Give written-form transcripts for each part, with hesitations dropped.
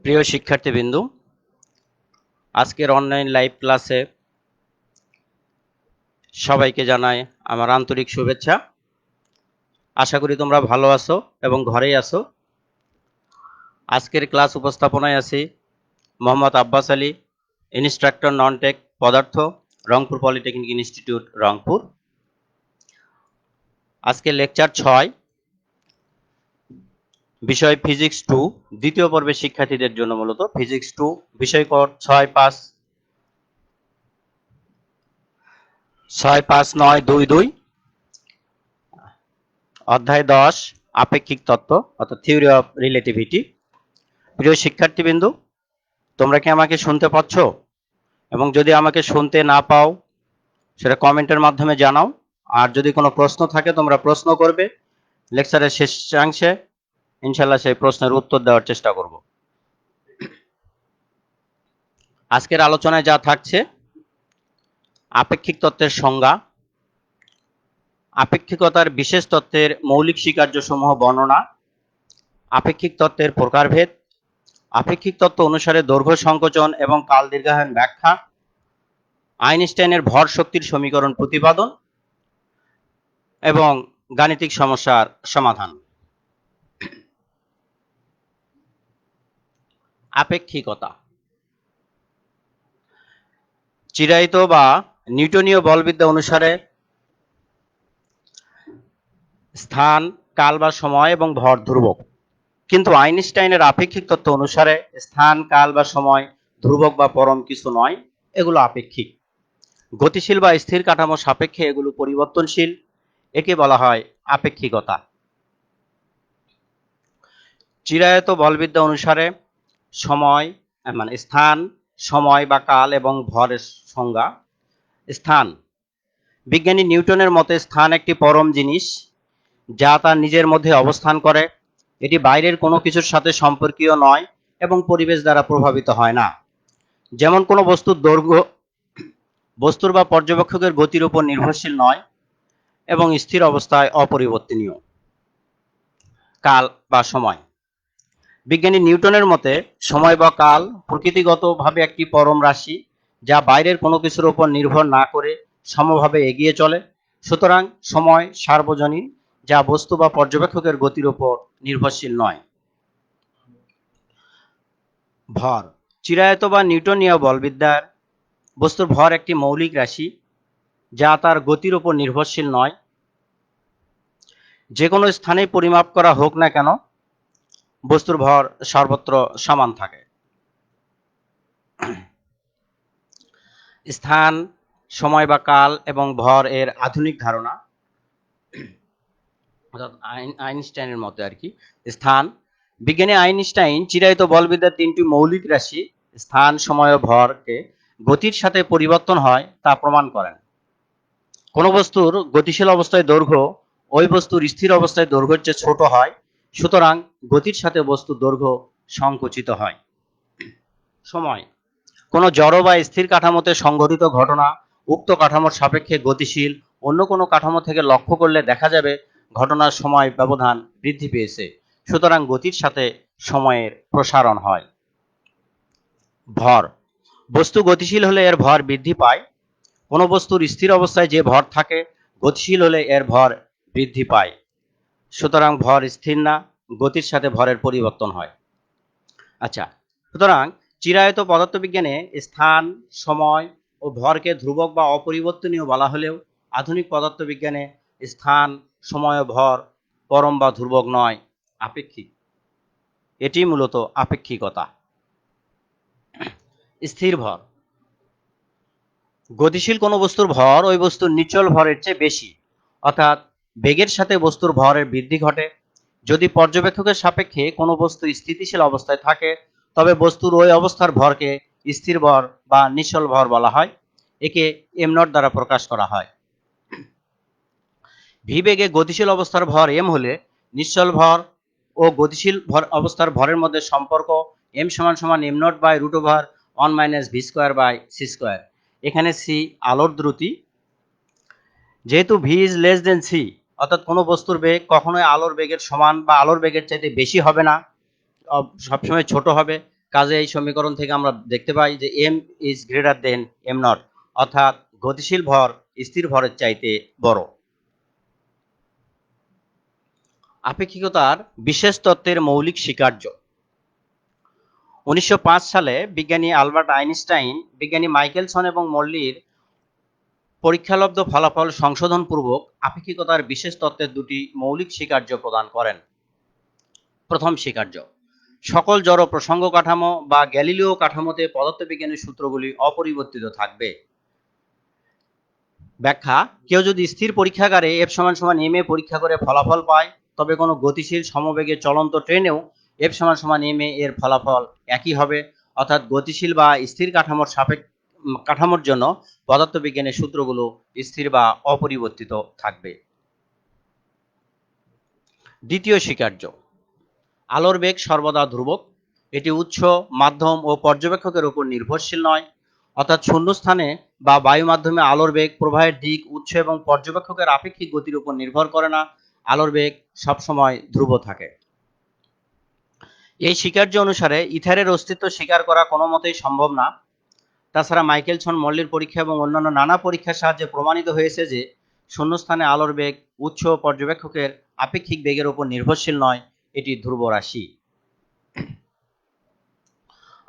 প্রিয় শিক্ষার্থীবৃন্দ, আজকের অনলাইন লাইভ ক্লাসে সবাইকে জানাই আমার আন্তরিক শুভেচ্ছা। আশা করি তোমরা ভালো আছো এবং ঘরেই আছো। আজকের ক্লাস উপস্থাপনায় আছি Mohammad Abbas Ali, instructor non tech পদার্থ, রংপুর পলিটেকনিক ইনস্টিটিউট রংপুর। আজকে লেকচার 6, বিষয় ফিজিক্স 2, দ্বিতীয় পর্বের শিক্ষার্থীদের জন্য মূলত ফিজিক্স 2, বিষয় কোড 65922, অধ্যায় 10, আপেক্ষিক তত্ত্ব অর্থাৎ থিওরি অফ রিলেটিভিটি। প্রিয় শিক্ষার্থীবৃন্দ, তোমরা কি আমাকে শুনতে পাচ্ছ? এবং যদি আমাকে শুনতে না পাও সেটা কমেন্টের মাধ্যমে জানাও। আর যদি কোনো প্রশ্ন থাকে তোমরা প্রশ্ন করবে, লেকচারের শেষাংশে ইনশাল্লাহ সেই প্রশ্নের উত্তর দেওয়ার চেষ্টা করব। আজকের আলোচনায় যা থাকছে: আপেক্ষিক তত্ত্বের সংজ্ঞা, আপেক্ষিকতার বিশেষ তত্ত্বের মৌলিক স্বীকার্যসমূহ বর্ণনা, আপেক্ষিক তত্ত্বের প্রকারভেদ, আপেক্ষিক তত্ত্ব অনুসারে দৈর্ঘ্য সংকোচন এবং কাল দীর্ঘায়ন ব্যাখ্যা, আইনস্টাইনের ভর শক্তির সমীকরণ প্রতিপাদন এবং গাণিতিক সমস্যার সমাধান। আপেক্ষিকতা চিরায়িত বা নিউটনীয় বলবিদ্যা অনুসারে স্থান, কাল বা সময় এবং ভর ধ্রুবক, কিন্তু আইনস্টাইনের আপেক্ষিক তত্ত্ব অনুসারে স্থান, কাল বা সময় ধ্রুবক বা পরম কিছু নয়, এগুলো আপেক্ষিক। গতিশীল বা স্থির কাঠামো সাপেক্ষে এগুলো পরিবর্তনশীল, একে বলা হয় আপেক্ষিকতা। চিরায়ত বলবিদ্যা অনুসারে সময় মানে স্থান, সময় বা কাল এবং ভরের সংজ্ঞা। স্থান, বিজ্ঞানী নিউটনের মতে স্থান একটি পরম জিনিস যা তার নিজের মধ্যে অবস্থান করে। এটি বাইরের কোনো কিছুর সাথে সম্পর্কীয় নয় এবং পরিবেশ দ্বারা প্রভাবিত হয় না। যেমন কোনো বস্তুর দৈর্ঘ্য বস্তুর বা পর্যবেক্ষকের গতির উপর নির্ভরশীল নয় এবং স্থির অবস্থায় অপরিবর্তনীয়। কাল বা সময়, বিজ্ঞানী নিউটনের মতে সময় বা কাল প্রকৃতিগতভাবে একটি পরম রাশি যা বাইরের কোনো কিছুর উপর নির্ভর না করে সমভাবে এগিয়ে চলে। সুতরাং সময় সার্বজনীন, যা বস্তু বা পর্যবেক্ষকের গতির উপর নির্ভরশীল নয়। ভর, চিরায়ত বা নিউটনীয় বলবিদ্যার বস্তুর ভর একটি মৌলিক রাশি যা তার গতির উপর নির্ভরশীল নয়। যে কোনো স্থানে পরিমাপ করা হোক না কেন, বস্তুর ভর সর্বত্র সমান থাকে। স্থান, সময় বা কাল এবং ভর এর আধুনিক ধারণা, অর্থাৎ আইনস্টাইনের মতে আর কি। স্থান, বিজ্ঞানী আইনস্টাইন চিরায়ত বলবিদ্যার তিনটি মৌলিক রাশি স্থান, সময় ও ভরকে গতির সাথে পরিবর্তন হয় তা প্রমাণ করেন। কোন বস্তুর গতিশীল অবস্থায় দৈর্ঘ্য ওই বস্তুর স্থির অবস্থায় দৈর্ঘ্যের চেয়ে ছোট হয়, সুতরাং গতির সাথে বস্তুর দৈর্ঘ্য সংকুচিত হয়। সময়, কোনো জড় বা স্থির কাঠামোতে সংঘটিত ঘটনা উক্ত কাঠামোর সাপেক্ষে গতিশীল অন্য কোনো কাঠামো থেকে লক্ষ্য করলে দেখা যাবে ঘটনার সময় ব্যবধান বৃদ্ধি পেয়েছে, সুতরাং গতির সাথে সময়ের প্রসারণ হয়। ভর, বস্তু গতিশীল হলে এর ভর বৃদ্ধি পায়। কোনো বস্তুর স্থির অবস্থায় যে ভর থাকে গতিশীল হলে এর ভর বৃদ্ধি পায়, সুতরাং ভর স্থির না, গতির সাথে ভরের পরিবর্তন হয়। আচ্ছা, সুতরাং চিরায়ত পদার্থবিজ্ঞানে স্থান, সময় ও ভরকে ধ্রুবক বা অপরিবর্তনীয় বলা হলেও আধুনিক পদার্থবিজ্ঞানে স্থান, সময় ও ভর পরম বা ধ্রুবক নয়, আপেক্ষিক। এটি মূলত আপেক্ষিকতা। স্থির ভর, গতিশীল কোনো বস্তুর ভর ওই বস্তুর নিচল ভরের চেয়ে বেশি, অর্থাৎ বেগের সাথে বস্তুর ভরের বৃদ্ধি ঘটে। যদি পর্যবেক্ষকের সাপেক্ষে কোনো বস্তু স্থিতিশীল অবস্থায় থাকে তবে বস্তুর ওই অবস্থার ভরকে স্থির ভর বা নিশ্চল ভর বলা হয়। একে এম নট দ্বারা প্রকাশ করা হয়। ভি বেগে গতিশীল অবস্থার ভর এম হলে নিশ্চল ভর ও গতিশীল ভর অবস্থার ভরের মধ্যে সম্পর্ক এম সমান সমান M nought by root over 1 minus V square by C square. এখানে সি আলোর দ্রুতি। যেহেতু V is less than C, অর্থাৎ কোনো বস্তুর বেগ কখনোই আলোর বেগের সমান বা আলোর বেগের চাইতে বেশি হবে না, সবসময় ছোট হবে, কাজে এই সমীকরণ থেকে আমরা দেখতে পাই যে M is greater than M nought, অর্থাৎ গতিশীল ভর স্থির ভরের চাইতে বড়। আপেক্ষিকতার বিশেষ তত্ত্বের মৌলিক স্বীকার্য। 1905 সালে বিজ্ঞানী আলবার্ট আইনস্টাইন বিজ্ঞানী মাইকেলসন এবং মল্লির পরীক্ষালব্ধ ফলাফল সংশোধন পূর্বক আপেক্ষিকতার বিশেষ তত্ত্বের দুটি মৌলিক স্বীকার্য প্রদান করেন। প্রথম স্বীকার্য, সকল জড় প্রসঙ্গ কাঠামো বা গ্যালিলিও কাঠামোতে পদার্থবিজ্ঞানের সূত্রগুলি অপরিবর্তিত থাকবে। ব্যাখ্যা, কেউ যদি স্থির পরীক্ষাগারে এফ সমান সমান এম এ পরীক্ষা করে ফলাফল পায়, তবে কোনো গতিশীল সমবেগে চলন্ত ট্রেনেও এফ সমান সমান এম এ এর ফলাফল একই হবে, অর্থাৎ গতিশীল বা স্থির কাঠামোর জন্য পদার্থবিজ্ঞানের সূত্রগুলো স্থির বা অপরিবর্তিত থাকবে। দ্বিতীয় স্বীকার্য, আলোর বেগ সর্বদা ধ্রুবক। এটি উৎস, মাধ্যম ও পর্যবেক্ষকের উপর নির্ভরশীল নয়, অর্থাৎ শূন্যস্থানে বা বায়ু মাধ্যমে আলোর বেগ প্রবাহের দিক, উৎস এবং পর্যবেক্ষকের আপেক্ষিক গতির উপর নির্ভর করে না। আলোর বেগ সবসময় ধ্রুব থাকে। এই স্বীকার্য অনুসারে ইথারের অস্তিত্ব স্বীকার করা কোনো মতেই সম্ভব না। তাছাড়া মাইকেলসন মল্লির পরীক্ষা এবং অন্যান্য নানা পরীক্ষার সাহায্যে প্রমাণিত হয়েছে যে শূন্যস্থানে আলোর বেগ উৎস ও পর্যবেক্ষকের আপেক্ষিক বেগের উপর নির্ভরশীল নয়, এটি ধ্রুব রাশি।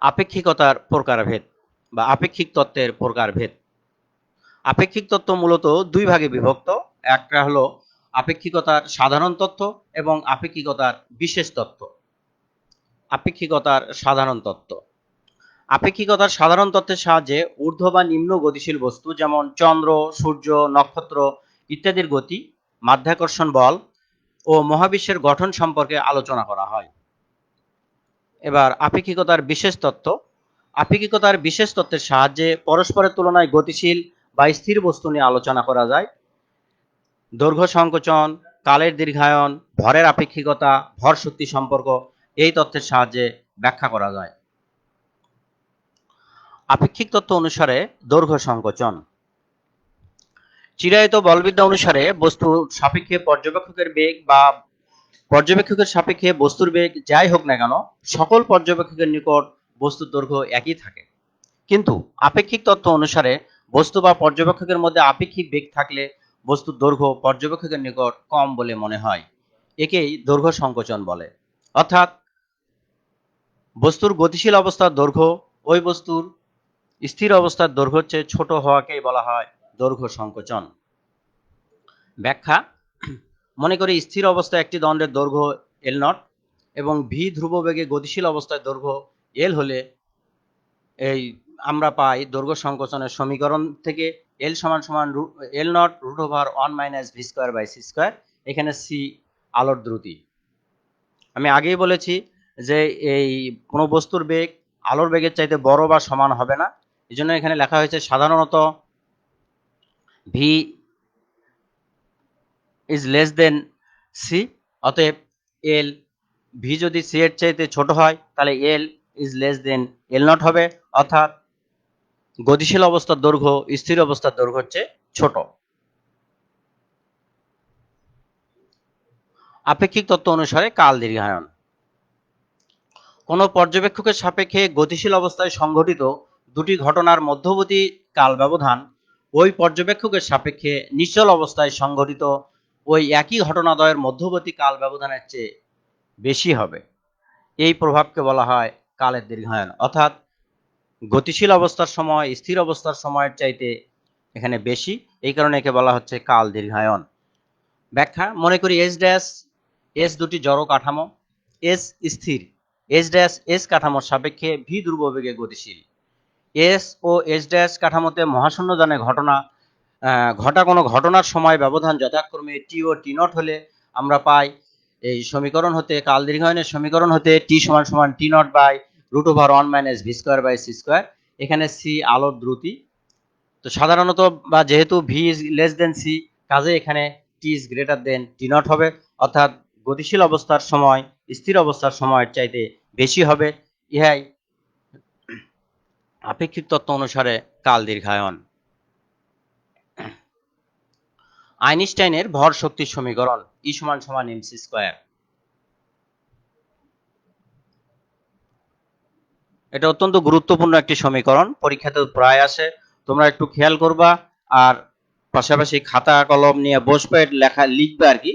আপেক্ষিকতার প্রকারভেদ বা আপেক্ষিক তত্ত্বের প্রকারভেদ। আপেক্ষিক তত্ত্ব মূলত দুই ভাগে বিভক্ত। একটা হলো আপেক্ষিকতার সাধারণ তত্ত্ব এবং আপেক্ষিকতার বিশেষ তত্ত্ব। আপেক্ষিকতার সাধারণ তত্ত্ব। আপেক্ষিকতার সাধারণ তত্ত্বের সাহায্যে ঊর্ধ্ব বা নিম্ন গতিশীল বস্তু যেমন চন্দ্র, সূর্য, নক্ষত্র ইত্যাদির গতি, মাধ্যাকর্ষণ বল ও মহাবিশ্বের গঠন সম্পর্কে আলোচনা করা হয়। এবার আপেক্ষিকতার বিশেষ তত্ত্ব। আপেক্ষিকতার বিশেষ তত্ত্বের সাহায্যে পরস্পরের তুলনায় গতিশীল বা স্থির বস্তু নিয়ে আলোচনা করা যায়। দৈর্ঘ্য সংকোচন, কালের দীর্ঘায়ন, ভরের আপেক্ষিকতা, ভর শক্তি সম্পর্ক এই তত্ত্বের সাহায্যে ব্যাখ্যা করা যায়। আপেক্ষিক তত্ত্ব অনুসারে দৈর্ঘ্য সংকোচন। চিরায়ত বলবিদ্যা অনুসারে বস্তুর সাপেক্ষে পর্যবেক্ষকের বেগ বা পর্যবেক্ষকের সাপেক্ষে বস্তুর বেগ যাই হোক না কেন, সকল পর্যবেক্ষকের নিকট বস্তুর দৈর্ঘ্য একই থাকে। কিন্তু আপেক্ষিক তত্ত্ব অনুসারে বস্তু বা পর্যবেক্ষকের মধ্যে আপেক্ষিক বেগ থাকলে বস্তুর দৈর্ঘ্য পর্যবেক্ষকের নিকট কম বলে মনে হয়। একেই দৈর্ঘ্য সংকোচন বলে। অর্থাৎ বস্তুর গতিশীল অবস্থার দৈর্ঘ্য ওই বস্তুর স্থির অবস্থার দৈর্ঘ্যের চেয়ে ছোট হওয়াকেই বলা হয় দৈর্ঘ্য সংকোচন। ব্যাখ্যা, মনে করি স্থির অবস্থায় একটি দণ্ডের দৈর্ঘ্য এল নট এবং ভি ধ্রুব বেগে গতিশীল অবস্থায় দৈর্ঘ্য এল হলে এই আমরা পাই দৈর্ঘ্য সংকোচনের সমীকরণ থেকে এল সমান সমান L naught root over 1 minus V square by C square. এখানে সি আলোর দ্রুতি। আমি আগেই বলেছি যে এই কোনো বস্তুর বেগ আলোর বেগের চাইতে বড় বা সমান হবে না, এই জন্য এখানে লেখা হয়েছে সাধারণত V is less than C. অতএব এল ভি যদি সি এর চাইতে ছোট হয় তাহলে এল is less then L not হবে, অর্থাৎ গতিশীল অবস্থার দৈর্ঘ্য স্থির অবস্থার দৈর্ঘ্যের চেয়ে ছোট। আপেক্ষিক তত্ত্ব অনুসারে কাল দীর্ঘায়ন। কোন পর্যবেক্ষকের সাপেক্ষে গতিশীল অবস্থায় সংঘটিত দুটি ঘটনার মধ্যবর্তী কাল ব্যবধান ওই পর্যবেক্ষকের সাপেক্ষে নিশ্চল অবস্থায় সংঘটিত ওই একই ঘটনাদ্বয়ের মধ্যবর্তী কাল ব্যবধানের চেয়ে বেশি হবে। এই প্রভাবকে বলা হয় কালের দীর্ঘায়ন। অর্থাৎ গতিশীল অবস্থার সময় স্থির অবস্থার সময়ের চাইতে এখানে বেশি, এই কারণে একে বলা হচ্ছে কাল দীর্ঘায়ন। ব্যাখ্যা, মনে করি এস ড্যাশ এস দুটি জড় কাঠামো, এস স্থির, এস ড্যাশ এস কাঠামোর সাপেক্ষে ভি ধ্রুববেগে গতিশীল। এস ও এস ড্যাশ কাঠামোতে মহাশূন্যযানে ঘটা কোনো ঘটনার সময় ব্যবধান যথাক্রমে টি ও টি নট হলে আমরা পাই এই সমীকরণ হতে, কাল দীর্ঘায়নের সমীকরণ হতে টি সমান সমান t naught by root over 1 minus V square by C square. এখানে সি আলোর দ্রুতি। তো সাধারণত বা যেহেতু V is less than c, কাজে এখানে t is greater than t naught হবে, অর্থাৎ গতিশীল অবস্থার সময় স্থির অবস্থার সময়ের চাইতে বেশি হবে। ইহাই আপেক্ষিক তত্ত্ব অনুসারে কাল দীর্ঘায়ন। আইনস্টাইনের ভর শক্তির সমীকরণ ই সমান সমান এমসি স্কয়ার। এটা অত্যন্ত গুরুত্বপূর্ণ একটি সমীকরণ, পরীক্ষাতে প্রায় আসে, তোমরা একটু খেয়াল করবা আর পাশাপাশি খাতা কলম নিয়ে বসবে, লিখবে আর কি।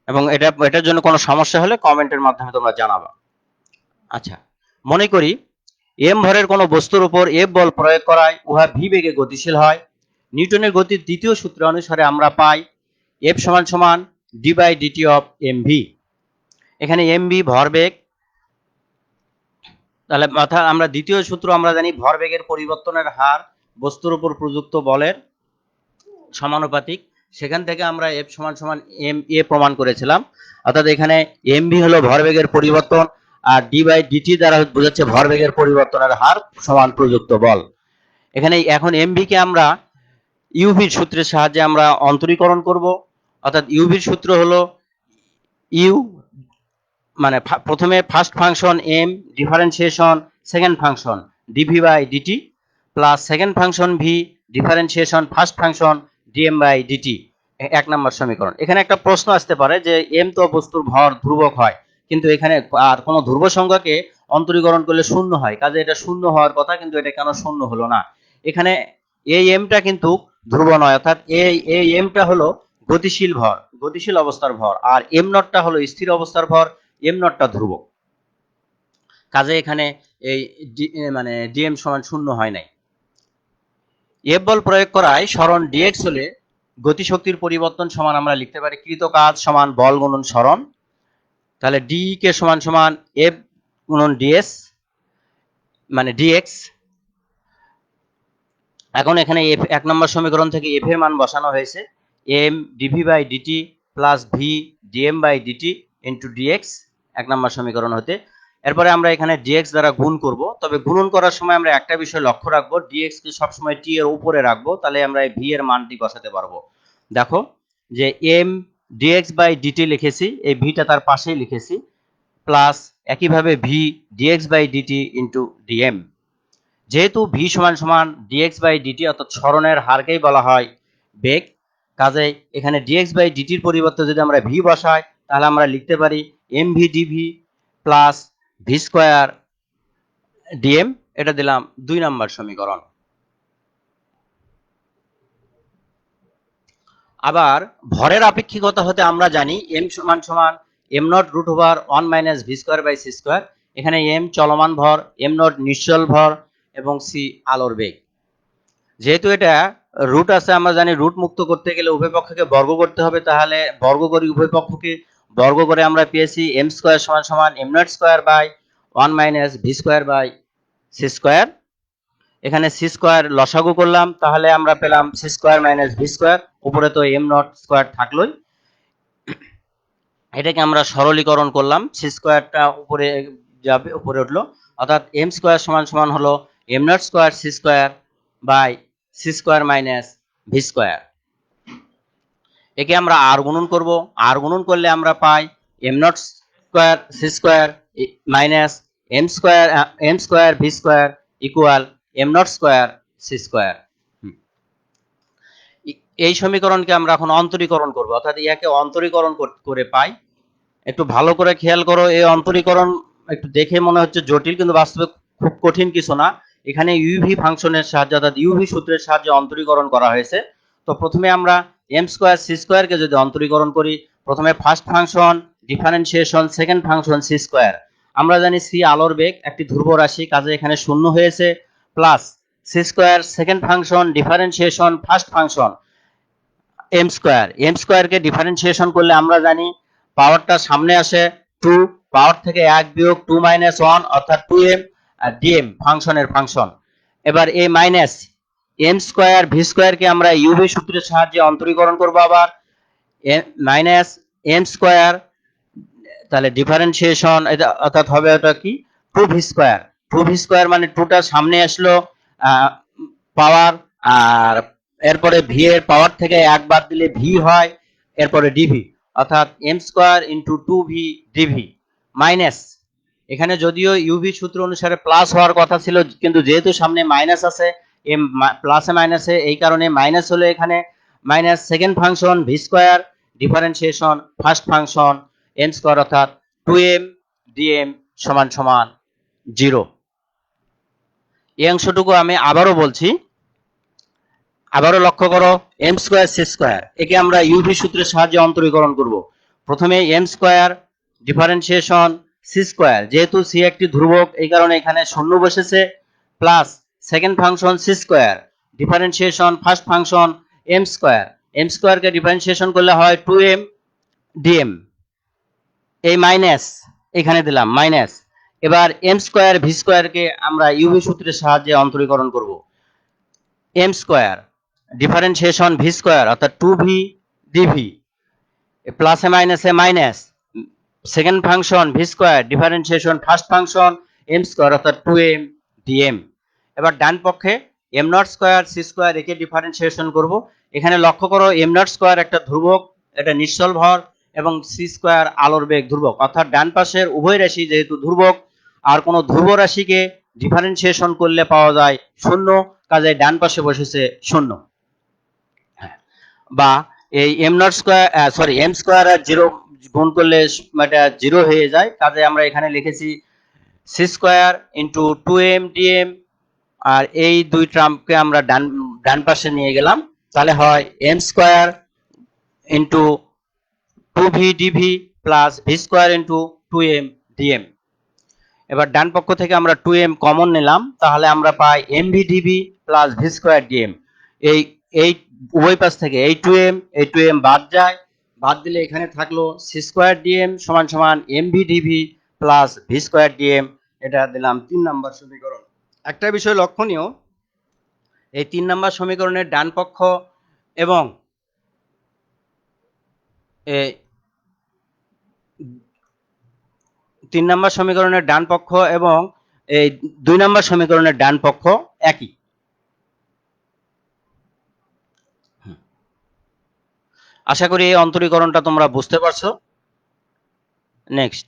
এবং এটার জন্য কোনো সমস্যা হলে কমেন্টের মাধ্যমে তোমরা জানাবা। আচ্ছা, মনে করি এম ভরের কোনো বস্তুর উপর এফ বল প্রয়োগ করায় উহা ভি বেগে গতিশীল হয়। নিউটনের গতির দ্বিতীয় সূত্র অনুসারে আমরা পাই এফ সমান সমান D by D T of M V. এখানে এম ভি ভরবেগ, তাহলে অর্থাৎ আমরা দ্বিতীয় সূত্র আমরা জানি ভরবেগের পরিবর্তনের হার বস্তুর উপর প্রযুক্ত বলের সমানুপাতিক। সেখান থেকে আমরা এফ সমান সমান এম এ প্রমাণ করেছিলাম। অর্থাৎ এখানে এম ভি হলো ভরবেগের পরিবর্তন, আর ডি বাই ডিটি দ্বারা বোঝাচ্ছে ভরবেগের পরিবর্তনের হার সমান প্রযুক্ত বল। এখানে এখন এম ভি কে আমরা ইউভির সূত্রের সাহায্যে আমরা অন্তরীকরণ করব। অর্থাৎ ইউভির সূত্র হলো ইউ মানে প্রথমে first function M differentiation second function D V by D T plus second function V differentiation first function D M by D T, 1 number সমীকরণ। এখানে একটা প্রশ্ন আসতে পারে যে এম তো বস্তুর ভর ধ্রুবক হয়, কিন্তু এখানে আর কোনো ধ্রুব সংখ্যাকে অন্তরীকরণ করলে শূন্য হয়, কাজে এটা শূন্য হওয়ার কথা, কিন্তু এটা কেন শূন্য হলো না? এখানে এই এমটা কিন্তু ধ্রুব নয়, অর্থাৎ এই এমটা হলো গতিশীল ভর, গতিশীল অবস্থার ভর, আর এম নটটা হলো স্থির অবস্থার ভর, এম নটটা ধ্রুবক। কাজে এখানে এই মানে ডিএম সমান শূন্য হয় নাই। এফ বল প্রয়োগ করায় সরণ ডিএক্স হলে গতিশক্তির পরিবর্তন সমান আমরা লিখতে পারি কৃত কাজ সমান বল গুণন সরণ। তাহলে ডি কে সমান সমান এফ গুণন ডিএস মানে ডিএক্স। এখন এখানে এফ 1 নম্বর সমীকরণ থেকে এফ এর মান বসানো হয়েছে, M D V by D T plus V D M by D T into D X 1 number সমীকরণ হতে। এরপরে আমরা এখানে ডিএক্স দ্বারা গুণ করব, তবে গুণন করার সময় আমরা একটা বিষয় লক্ষ্য রাখবো, ডিএক্স কে সবসময় টি এর উপরে রাখবো, তাহলে আমরা এই ভি এর মানটি বসাতে পারবো। দেখো যে এম ডিএক্স বাই ডিটি লিখেছি, এই ভিটা তার পাশেই লিখেছি, প্লাস একইভাবে V D X by D T into D M. যেহেতু ভি সমান সমান ডিএক্স বাই ডিটি অর্থাৎ সরণের হারকেই বলা হয় বেগ, কাজেই এখানে ডিএক্স বাই ডিটির পরিবর্তে যদি আমরা ভি বসাই তাহলে আমরা লিখতে পারি M V D V plus V square D M. এটা দিলাম 2 নম্বর সমীকরণ। আবার ভরের আপেক্ষিকতা হতে আমরা জানি এম সমান সমান M nought root over 1 minus V square by C square. এখানে এম চলমান ভর, এম নট নিশ্চল ভর এবং সি আলোর বেগ। যেহেতু এটা রুট আছে, আমরা জানি রুট মুক্ত করতে গেলে উভয় পক্ষকে বর্গ করতে হবে, তাহলে বর্গ করি উভয় পক্ষকে, বর্গ করে আমরা পেয়েছি এম স্কোয়ার সমান সমান M nought square by 1 minus V square by C square. এখানে সি স্কোয়ার লসাগু করলাম, তাহলে আমরা পেলাম C square minus V square, উপরে তো এম নট স্কোয়ার থাকলোই, এটাকে আমরা সরলীকরণ করলাম, সি স্কোয়ারটা উপরে যাবে, উপরে উঠলো, অর্থাৎ এম স্কোয়ার সমান সমান হলো m nought square C square by C square minus V square. একে আমরা আর গুণন করব, আর গুণন করলে আমরা পাই m nought square C square minus m square v square equal m nought square C square. এই সমীকরণকে আমরা এখন অন্তরীকরণ করব, অর্থাৎ ইয়াকে অন্তরীকরণ করে পাই। একটু ভালো করে খেয়াল করো, এই অন্তরীকরণ একটু দেখে মনে হচ্ছে জটিল, কিন্তু বাস্তবে খুব কঠিন কিছু না। এখানে ইউভি ফাংশনের সাহায্যে অর্থাৎ ইউভি সূত্রের সাহায্যে অন্তরীকরণ করা হয়েছে। তো প্রথমে আমরা এম স্কোয়ার সি স্কোয়ারকে যদি অন্তরীকরণ করি, প্রথমে first function differentiation second function C square. আমরা জানি সি আলোর বেগ, একটি ধ্রুব রাশি, কাজে এখানে শূন্য হয়েছে, plus c square second function differentiation first function m স্কোয়ারকে ডিফারেন্সিয়েশন করলে আমরা জানি পাওয়ারটা সামনে আসে 2, পাওয়ার থেকে 1 বিয়োগ 2 মাইনাস 1 অর্থাৎ 2m, আর ডিএম ফাংশনের ফাংশন। এবার এই মাইনাস এম স্কোয়ার ভি স্কোয়ারকে আমরা ইউভি সূত্রের সাহায্যে অন্তরীকরণ করব, আবার মাইনাস এম স্কোয়ার, তাহলে ডিফারেন্সিয়েশন অর্থাৎ হবে ওটা কি 2 ভি স্কোয়ার মানে 2টা সামনে আসলো পাওয়ার, আর এরপরে ভি এর পাওয়ার থেকে 1 বাদ দিলে ভি হয়, এরপরে ডিভি অর্থাৎ M square into 2v D V minus, এখানে যদিও ইউভি সূত্র অনুসারে প্লাস হওয়ার কথা ছিল, কিন্তু যেহেতু সামনে মাইনাস আছে, এম প্লাসে মাইনাসে এই কারণে মাইনাস হলো, এখানে minus second function V square differentiation first function M square অর্থাৎ 2m ডিএম সমান সমান 0। এই অংশটুকু আমি আবারও বলছি, আবারও লক্ষ্য করো, এম স্কোয়ার সি স্কোয়ার, একে আমরা ইউভি সূত্রের সাহায্যে অন্তরীকরণ করব। প্রথমে m square differentiation c square, যেহেতু সি একটি ধ্রুবক এই কারণে এখানে শূন্য বসেছে, plus second function C square differentiation first function M square, m স্কোয়ারকে ডিফারেন্সিয়েশন করলে হয় 2m ডিএম, এই মাইনাস এখানে দিলাম মাইনাস। এবার এম স্কোয়ার ভি স্কোয়ারকে আমরা ইউভি সূত্রের সাহায্যে অন্তরীকরণ করব। M square differentiation V square অর্থাৎ 2v ডিভি, প্লাসে মাইনাসে minus, second function V square differentiation first function M square অর্থাৎ 2m ডিএম। এবার ডান পক্ষে M nought square C square একে ডিফারেন্সিয়েশন করব। এখানে লক্ষ্য করো এম নট স্কোয়ার একটা ধ্রুবক, এটা নিশ্চল ভর, এবং সি স্কোয়ার আলোর বেগ ধ্রুবক, অর্থাৎ ডান পাশের উভয় রাশি যেহেতু ধ্রুবক, আর কোনো ধ্রুব রাশিকে ডিফারেন্সিয়েশন করলে পাওয়া যায় শূন্য, কাজে ডান পাশে বসেছে শূন্য। বা এই m nought square sorry m square আর 0 গুণ করলে এটা 0 হয়ে যায়, কাজে আমরা এখানে লিখেছি c square into 2m dm, আর এই দুই টার্মকে আমরা ডান পাশে নিয়ে গেলাম, তাহলে হয় M square into 2v D V plus V square into 2m D M. এবার ডান পক্ষ থেকে আমরা 2m কমন নিলাম, তাহলে আমরা পাই mv D V plus V square D M. এই এই উভয় পাশ থেকে এই 2m বাদ যায়, বাদ দিলে এখানে থাকলো সি স্কোয়ার ডিএম সমান সমান mv D V plus V square D M. এটা দিলাম 3 নম্বর সমীকরণ। একটা বিষয় লক্ষণীয়, এই 3 নম্বর সমীকরণের ডান পক্ষ এবং 3 নম্বর সমীকরণের ডান পক্ষ এবং এই 2 নম্বর সমীকরণের ডান পক্ষ একই। আশা করি এই অন্তরীকরণটা তোমরা বুঝতে পারছো। নেক্সট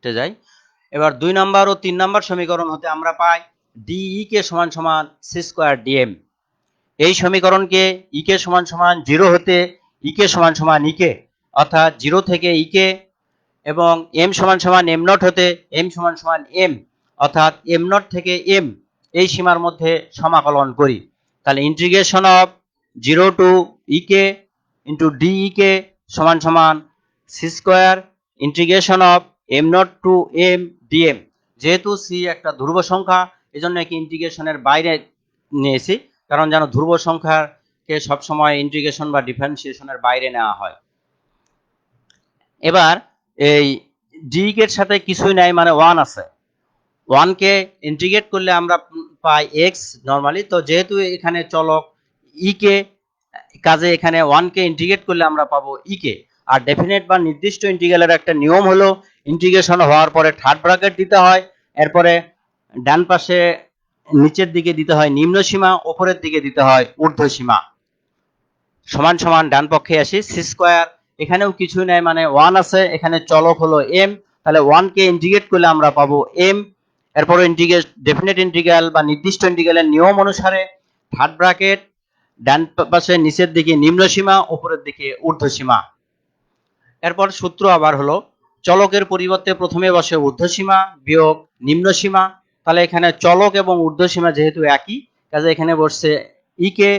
যাই। এবার 2 নম্বর ও 3 নম্বর সমীকরণ হতে আমরা পাই ডিই কে সমান সমান সি স্কোয়ার ডিএম। এই সমীকরণকে ই কে সমান সমান 0 হতে ই কে সমান সমান ই কে, অর্থাৎ 0 থেকে ই কে, এবং এম সমান সমান এম নট হতে এম সমান সমান এম, অর্থাৎ এম নট থেকে এম এই সীমার মধ্যে সমাকলন করি। তাহলে integration of 0 to E k into dE k সমান সমান c square integration of m nought to m dm. যেহেতু সি একটা ধ্রুব সংখ্যা, এজন্য একে ইন্টিগ্রেশনের বাইরে নিয়েছি, কারণ যেন ধ্রুব সংখ্যাকে সবসময় ইন্টিগ্রেশন বা ডিফারেন্সিয়েশনের বাইরে নেওয়া হয়। এবার এই ডি এর সাথে কিছুই নাই, মানে 1 আছে, 1 কে ইন্টিগ্রেট করলে আমরা পাই x নরমালি, তো যেহেতু এখানে চলক ই কে, কাজে এখানে 1 কে ইন্টিগ্রেট করলে আমরা পাবো ই কে। আর ডেফিনেট বা নির্দিষ্ট ইন্টিগ্রালের একটা নিয়ম হলো ইন্টিগ্রেশন হওয়ার পরে থার্ড ব্র্যাকেট দিতে হয়, এরপরে ডান পাশে নিচের দিকে দিতে হয় নিম্ন সীমা, উপরের দিকে দিতে হয় ঊর্ধ্ব সীমা। সমান সমান ডান পক্ষে আসি, সি স্কোয়ার, এখানেও কিছু নাই, মানে 1 আছে, এখানে চলক হলো m, তাহলে 1 কে ইন্টিগ্রেট করলে আমরা পাবো m। এরপর ইন্টিগ্রেট ডেফিনেট ইন্টিগ্রাল বা নির্দিষ্ট ইন্টিগ্রালের নিয়ম অনুসারে থার্ড ব্র্যাকেট, ডান পাশে নিচের দিকে নিম্ন সীমা, উপরের দিকে ঊর্ধ্ব সীমা। এরপর সূত্র আবার হলো চলকের পরিবর্তে প্রথমে বসে ঊর্ধ্ব সীমা বিয়োগ নিম্ন সীমা, তাহলে এখানে চলক এবং ঊর্ধ্ব সীমা যেহেতু একই, কাজে এখানে বসছে ই কে,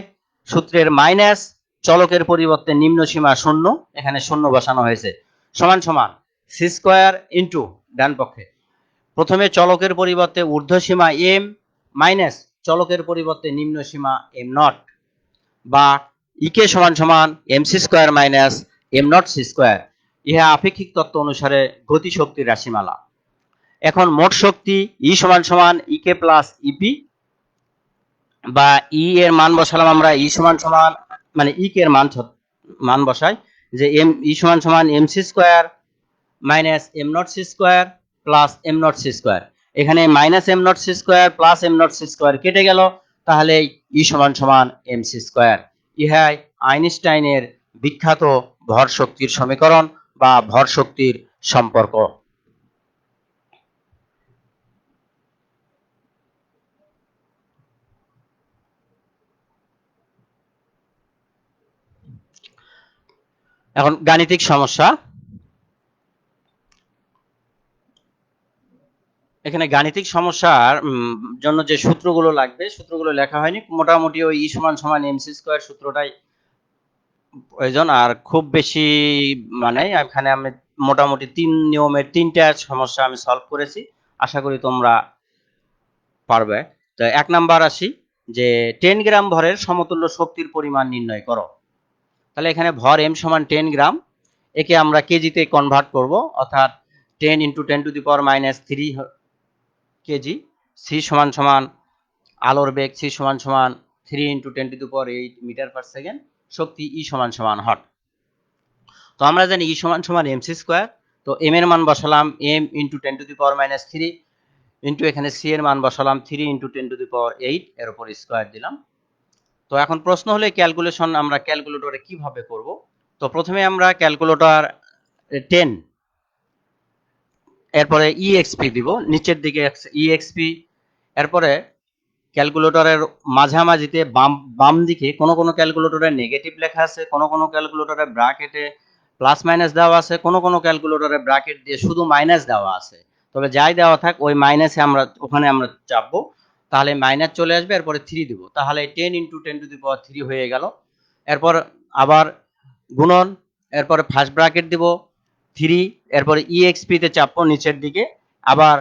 সূত্রের মাইনাস চলকের পরিবর্তে নিম্ন সীমা 0, এখানে 0 বসানো হয়েছে, সমান সমান সি স্কোয়ার ইন্টু ডান পক্ষে প্রথমে চলকের পরিবর্তে ঊর্ধ্ব সীমা এম মাইনাস চলকের পরিবর্তে নিম্ন সীমা এম নট, বা ই কে সমান সমান M C square minus M nought C square. ইহা আপেক্ষিক তত্ত্ব অনুসারে গতিশক্তির রাশিমালা। এখন মোট শক্তি ই সমান সমান ই কে প্লাস ইপি, বা ই এর মান বসালাম আমরা ই সমান সমান, মানে ই কে এর মান বসাই যে এম ই সমান সমান M C square minus M nought C square plus m nought C square. এখানে minus M nought C square plus m nought C square কেটে গেল, তাহলে ই সমান সমান এম সি স্কোয়ার। ইহাই আইনস্টাইনের বিখ্যাত ভর শক্তির সমীকরণ বা ভর শক্তির সম্পর্ক। এখন গাণিতিক সমস্যা। এখানে গাণিতিক সমস্যার জন্য যে সূত্রগুলো লাগবে সূত্রগুলো লেখা হয়নি, মোটামুটি ওই ই সমান সমান এমসি স্কোয়ার সূত্রটাই প্রয়োজন। আর খুব বেশি মানে এখানে আমি মোটামুটি 3 নিয়মের 3টা সমস্যা আমি সলভ করেছি, আশা করি তোমরা পারবে। তো 1 নাম্বার আসি, যে 10 গ্রাম ভরের সমতুল্য শক্তির পরিমাণ নির্ণয় করো। তাহলে এখানে ভর m সমান 10 গ্রাম, একে আমরা কেজিতে কনভার্ট করব, অর্থাৎ 10 × 10⁻³ কেজি। সি সমান সমান আলোর বেগ, সি সমান সমান 3 × 10⁸ মিটার পার সেকেন্ড, শক্তি ই সমান সমান হট। তো আমরা জানি ই সমান সমান এমসি স্কোয়ার, তো এম এর মান বসালাম m × 10⁻³ ইন্টু এখানে সি এর মান বসালাম 3 × 10⁸, এর উপর স্কোয়ার দিলাম। তো এখন প্রশ্ন হলে ক্যালকুলেশন আমরা ক্যালকুলেটরে কিভাবে করব। তো প্রথমে আমরা ক্যালকুলেটর 10, এরপরে ইএক্সপি দিব, নিচের দিকে ইএক্সপি, এরপরে ক্যালকুলেটরের মাঝামাঝিতে বাম দিকে কোনো ক্যালকুলেটরে নেগেটিভ লেখা আছে, কোনো ক্যালকুলেটরে ব্র্যাকেটে প্লাস মাইনাস দেওয়া আছে, কোনো ক্যালকুলেটরে ব্র্যাকেট দিয়ে শুধু মাইনাস দেওয়া আছে। তবে যাই দেওয়া থাক ওই মাইনাসে আমরা ওখানে আমরা চাপবো, তাহলে মাইনাস চলে আসবে, এরপরে 3 দিব, তাহলে 10 × 10⁻³ হয়ে গেল। এরপর আবার গুণন, এরপরে ফার্স্ট ব্র্যাকেট দিব 3, এরপরে ইএক্সপি তে চাপবো নিচের দিকে, আবার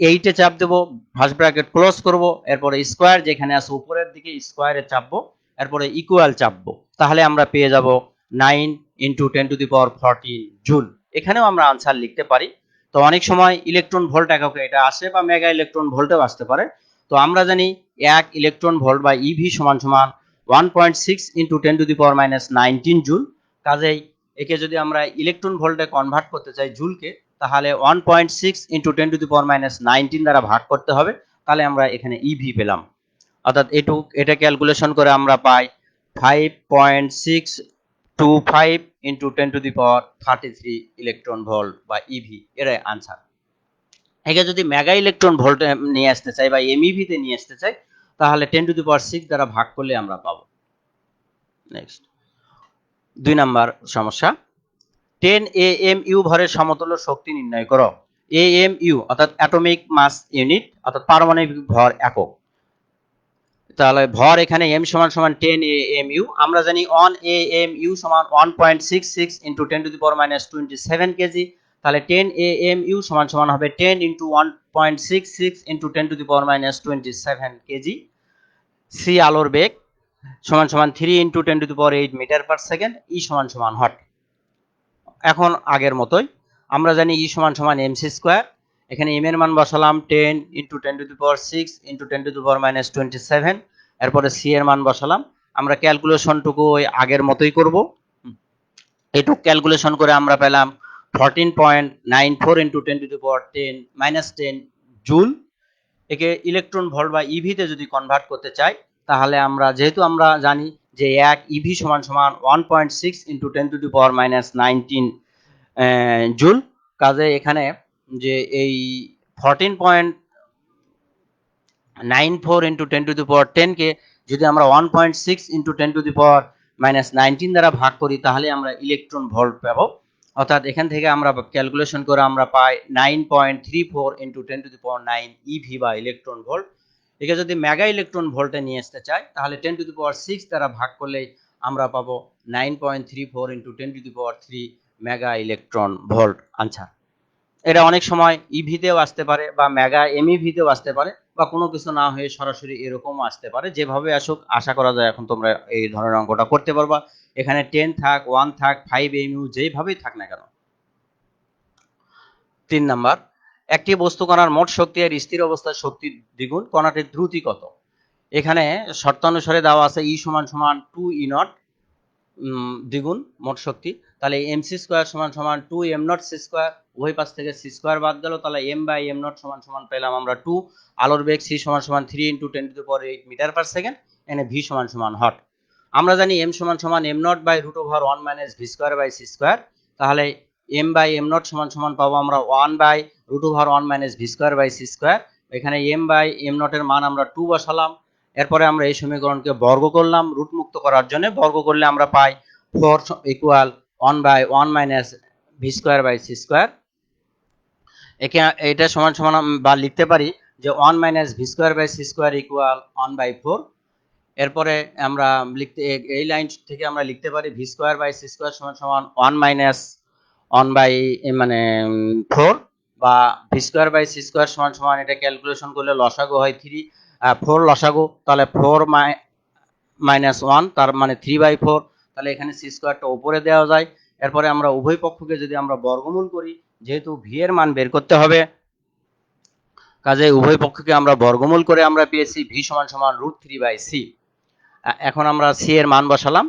8 এ চাপ দেব, ফার্স্ট ব্র্যাকেট ক্লোজ করব, এরপরে স্কোয়ার যেখানে আছে উপরের দিকে স্কোয়ারে চাপবো, এরপরে ইকুয়াল চাপবো, তাহলে আমরা পেয়ে যাব 9 × 10⁻14 জুল। এখানেও আমরা আনসার লিখতে পারি। তো অনেক সময় ইলেকট্রন ভোল্ট এককে এটা আসে বা মেগা ইলেকট্রন ভোল্টেও আসতে পারে। তো আমরা জানি 1 ইলেকট্রন ভোল্ট বা ইভি সমান সমান 1.6 × 10⁻19 জুল। কাজেই একে যদি আমরা ইলেকট্রন ভোল্টে কনভার্ট করতে চাই জুলকে, তাহলে 1.6 × 10⁻19 দ্বারা ভাগ করতে হবে, তাহলে আমরা এখানে ইভি পেলাম। অর্থাৎ এটা ক্যালকুলেশন করে আমরা পাই 5.625 × 10⁻33 ইলেকট্রন ভোল্ট বা ইভি, এটাই আনসার। একে যদি মেগা ইলেকট্রন ভোল্ট নিয়ে আসতে চাই বা এমইভি তে নিয়ে আসতে চাই, তাহলে 10⁶ দ্বারা ভাগ করলে আমরা পাবো। নেক্সট 2 নাম্বার সমস্যা, 10 AMU ভরের সমতুল্য শক্তি নির্ণয় করো। AMU অর্থাৎ অ্যাটমিক মাস ইউনিট, অর্থাৎ পারমাণবিক ভর একক। তাহলে ভর এখানে m সমান সমান 10 AMU, আমরা জানি 1 AMU সমান 1.66 × 10⁻27 কেজি। তাহলে 10 AMU সমান সমান হবে 10 × 1.66 × 10⁻27 কেজি। সি আলোর বেগ সমান সমান 3 × 10⁸ মিটার পার সেকেন্ড, ই সমান সমান হট। এখন আগের মতোই আমরা জানি ই সমান সমান এমসি স্কোয়ার, এখানে এম এর মান বসালাম 10 × 10⁶ × 10⁻27, এরপরে সি এর মান বসালাম। আমরা ক্যালকুলেশনটুকু ওই আগের মতোই করব। এটুকু ক্যালকুলেশন করে আমরা পেলাম 14.94 × 10⁻10 জুল। একে ইলেকট্রন ভোল্ট বা ইভিতে যদি কনভার্ট করতে চাই, তাহলে আমরা যেহেতু আমরা জানি যে 1 ইভি সমান সমান 1.6 × 10⁻19 জুল, কাজে এখানে যে এই 14.94 × 10⁻10 কে যদি আমরা 1.6 × 10⁻19 দ্বারা ভাগ করি, তাহলে আমরা ইলেকট্রন ভোল্ট পাবো। অর্থাৎ এখান থেকে আমরা ক্যালকুলেশন করে আমরা পাই 9.34 × 10⁹ ইভি বা ইলেকট্রন ভোল্ট। একে যদি মেগা ইলেকট্রন ভোল্টে নিয়ে আসতে চাই, তাহলে 10⁶ দ্বারা ভাগ করলে আমরা পাবো 9.34 × 10⁻³ মেগা ইলেকট্রন ভোল্ট আনসার। এটা অনেক সময় ইভিতেও আসতে পারে বা মেগা এমইভিতেও আসতে পারে, বা কোনো কিছু না হয়ে সরাসরি এরকমও আসতে পারে। যেভাবে আসুক আশা করা যায় এখন তোমরা এই ধরনের অঙ্কটা করতে পারবা। এখানে 10 থাক, 1 থাক, 5 এমইউ যেভাবেই থাক না কেন। 3 নাম্বার, একটি বস্তু কণার মোট শক্তি আর স্থির অবস্থার শক্তির দ্বিগুণ, কণাটির দ্রুতি কত? এখানে শর্তানুসারে দেওয়া আছে ই সমান সমান 2E0 দ্বিগুণ মোট শক্তি, তাহলে এমসি স্কোয়ার সমান সমান 2m0 সি স্কোয়ার, উভয় পাশ থেকে সি স্কোয়ার বাদ গেল, তাহলে m/m0 সমান সমান পেলাম আমরা 2। আলোর বেগ সি সমান সমান 3 × 10⁸ মিটার পার সেকেন্ড, এনে ভি সমান সমান হট। আমরা জানি m সমান সমান m0/√1 - v² c স্কোয়ার, তাহলে m/m0 সমান সমান পাবো আমরা 1/√1 - v² c স্কোয়ার। এখানে m/m0 এর মান আমরা 2 বসালাম, এরপরে আমরা এই সমীকরণকে বর্গ করলাম রুট মুক্ত করার জন্য। বর্গ করলে আমরা পাই 4 = 1/1 - v² c স্কোয়ার। একে এটা সমান সমান বা লিখতে পারি যে 1 minus V square by C square equal 1/4। এরপরে আমরা এই লাইন থেকে আমরা লিখতে পারি V square by C square সমান সমান 1 মাইনাস 1 বাই মানে 4, বা V square by C square সমান সমান এটা ক্যালকুলেশন করলে লসাগু হয় 3, 4 লসাগু, তাহলে 4 মাইনাস 1 তার মানে 3/4। তাহলে এখানে সি স্কোয়ারটা উপরে দেওয়া যায়। এরপরে আমরা উভয় পক্ষকে যদি আমরা বর্গমূল করি, যেহেতু ভি এর মান বের করতে হবে, কাজে উভয় পক্ষকে আমরা বর্গমূল করে আমরা পেয়েছি ভি সমান সমান √3/c। এখন আমরা সি এর মান বসালাম,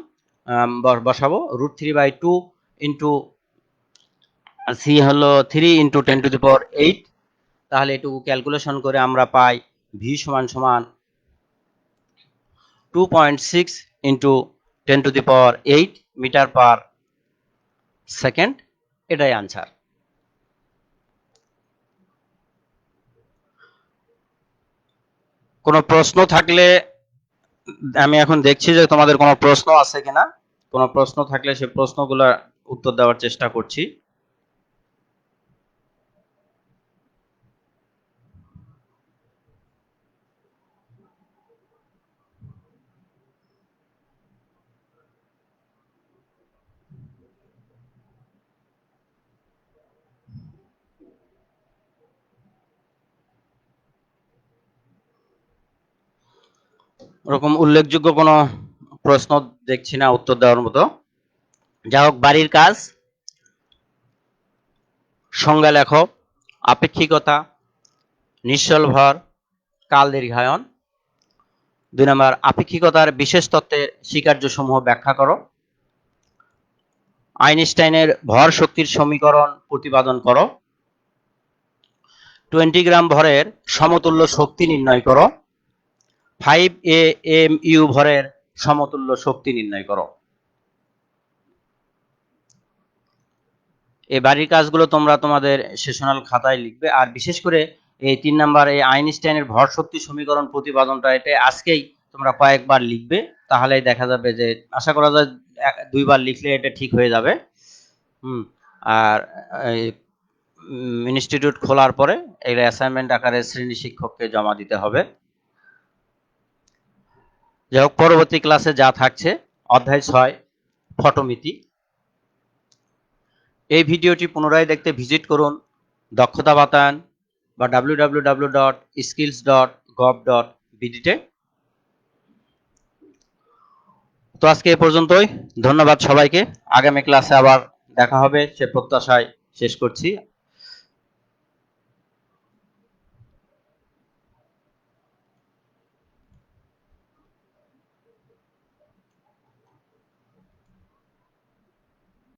বসাবো √3/2 ইন্টু সি হলো 3 ইন্টু 10⁸। তাহলে এটুকু ক্যালকুলেশন করে আমরা পাই ভি সমান সমান 2.6 ইন্টু 10⁸ মিটার পার সেকেন্ড। এটাই আনসার। কোনো প্রশ্ন থাকলে, আমি এখন দেখছি যে তোমাদের কোনো প্রশ্ন আছে কিনা। কোনো প্রশ্ন থাকলে সেই প্রশ্নগুলো উত্তর দেওয়ার চেষ্টা করছি। ওরকম উল্লেখযোগ্য কোনো প্রশ্ন দেখছি না উত্তর দেওয়ার মতো। যা হোক, বাড়ির কাজ সংজ্ঞা লেখো: আপেক্ষিকতা, নিশ্চল ভর, কাল দীর্ঘায়ন। 2 নম্বর, আপেক্ষিকতার বিশেষ তত্ত্বের স্বীকার্যসমূহ ব্যাখ্যা করো। আইনস্টাইনের ভর শক্তির সমীকরণ প্রতিপাদন করো। 20 গ্রাম ভরের সমতুল্য শক্তি নির্ণয় করো। 5 AMU ভরের সমতুল্য শক্তি নির্ণয় করো। এই বাড়ির কাজগুলো তোমরা তোমাদের সেশনাল খাতায় লিখবে। আর বিশেষ করে এই 3 নাম্বার এই আইনস্টাইনের ভর শক্তি সমীকরণ প্রতিপাদনটা, এটা আজকেই তোমরা কয়েকবার লিখবে, তাহলেই দেখা যাবে যে, আশা করা যায় 2 বার লিখলে এটা ঠিক হয়ে যাবে। আর ইনস্টিটিউট খোলার পরে এই অ্যাসাইনমেন্ট আকারে শ্রেণী শিক্ষককে জমা দিতে হবে। যাই হোক, পরবর্তী ক্লাসে যা থাকছে, অধ্যায় 6 ফটোমিতি। এই ভিডিওটি পুনরায় দেখতে ভিজিট করুন দক্ষতা বাতায়ন বা www.skills.gov.bd-তে। তো আজকে এ পর্যন্তই। ধন্যবাদ সবাইকে। আগামী ক্লাসে আবার দেখা হবে সে প্রত্যাশায় শেষ করছি।